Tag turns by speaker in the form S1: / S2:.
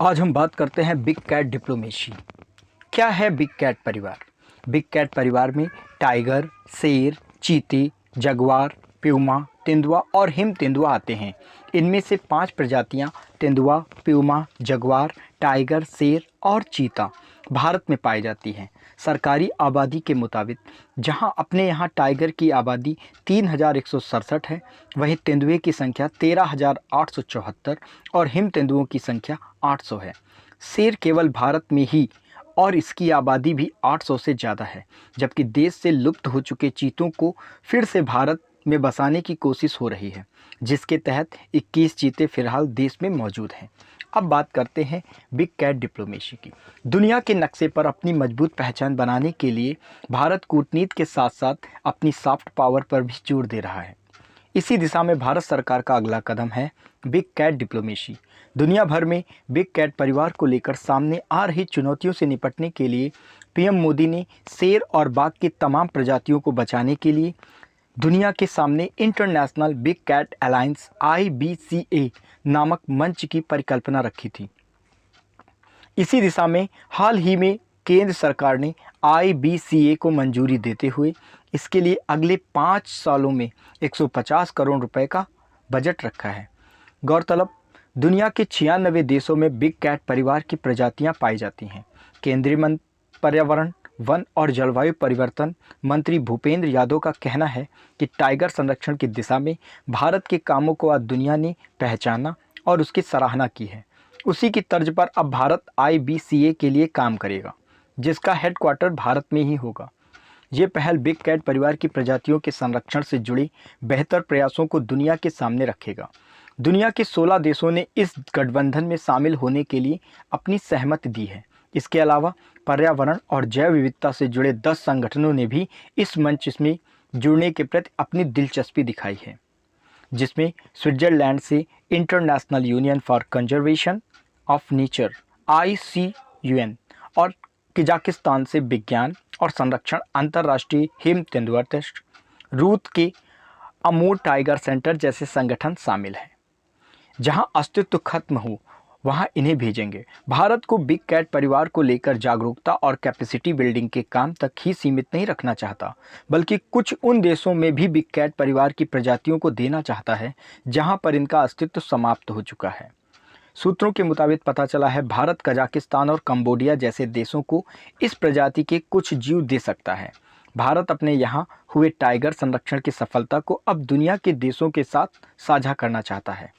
S1: आज हम बात करते हैं बिग कैट डिप्लोमेसी। क्या है बिग कैट परिवार? बिग कैट परिवार में टाइगर, शेर, चीते, जगुआर, प्यूमा, तेंदुआ और हिम तेंदुआ आते हैं। इनमें से 5 प्रजातियां तेंदुआ, प्यूमा, जगुआर, टाइगर, शेर और चीता भारत में पाई जाती हैं। सरकारी आबादी के मुताबिक जहां अपने यहाँ टाइगर की आबादी 3167 है, वहीं तेंदुए की संख्या 13,874 और हिम तेंदुओं की संख्या 800 है। शेर केवल भारत में ही और इसकी आबादी भी 800 से ज़्यादा है, जबकि देश से लुप्त हो चुके चीतों को फिर से भारत में बसाने की कोशिश हो रही है, जिसके तहत 21 चीते फिलहाल देश में मौजूद हैं। अब बात करते हैं बिग कैट डिप्लोमेसी की। दुनिया के नक्शे पर अपनी मजबूत पहचान बनाने के लिए भारत कूटनीति के साथ साथ अपनी सॉफ्ट पावर पर भी जोर दे रहा है। इसी दिशा में भारत सरकार का अगला कदम है बिग कैट डिप्लोमेसी। दुनिया भर में बिग कैट परिवार को लेकर सामने आ रही चुनौतियों से निपटने के लिए पीएम मोदी ने शेर और बाघ की तमाम प्रजातियों को बचाने के लिए दुनिया के सामने international big cat alliance IBCA नामक मंच की परिकल्पना रखी थी। इसी दिशा में हाल ही में केंद्र सरकार ने IBCA को मंजूरी देते हुए इसके लिए अगले 5 सालों में 150 करोड़ रुपए का बजट रखा है। गौरतलब, दुनिया के 96 देशों में बिग कैट परिवार की प्रजातियां पाई जाती हैं। केंद्रीय पर्यावरण, वन और जलवायु परिवर्तन मंत्री भूपेंद्र यादव का कहना है कि टाइगर संरक्षण की दिशा में भारत के कामों को आज दुनिया ने पहचाना और उसकी सराहना की है। उसी की तर्ज पर अब भारत IBCA के लिए काम करेगा, जिसका हेडक्वार्टर भारत में ही होगा। ये पहल बिग कैट परिवार की प्रजातियों के संरक्षण से जुड़े बेहतर प्रयासों को दुनिया के सामने रखेगा। दुनिया के 16 देशों ने इस गठबंधन में शामिल होने के लिए अपनी सहमति दी है। इसके अलावा पर्यावरण और जैव विविधता से जुड़े 10 संगठनों ने भी इस मंच में जुड़ने के प्रति अपनी दिलचस्पी दिखाई है, जिसमें स्विट्जरलैंड से international union for conservation of nature ICUN और कजाकिस्तान से विज्ञान और संरक्षण अंतर्राष्ट्रीय हिम तेंदुआ ट्रस्ट, रूस के अमूर टाइगर सेंटर जैसे संगठन शामिल हैं। जहां अस्तित्व खत्म हो वहां इन्हें भेजेंगे। भारत को बिग कैट परिवार को लेकर जागरूकता और कैपेसिटी बिल्डिंग के काम तक ही सीमित नहीं रखना चाहता, बल्कि कुछ उन देशों में भी बिग कैट परिवार की प्रजातियों को देना चाहता है जहां पर इनका अस्तित्व समाप्त हो चुका है। सूत्रों के मुताबिक पता चला है भारत कजाकिस्तान और कंबोडिया जैसे देशों को इस प्रजाति के कुछ जीव दे सकता है। भारत अपने यहाँ हुए टाइगर संरक्षण की सफलता को अब दुनिया के देशों के साथ साझा करना चाहता है।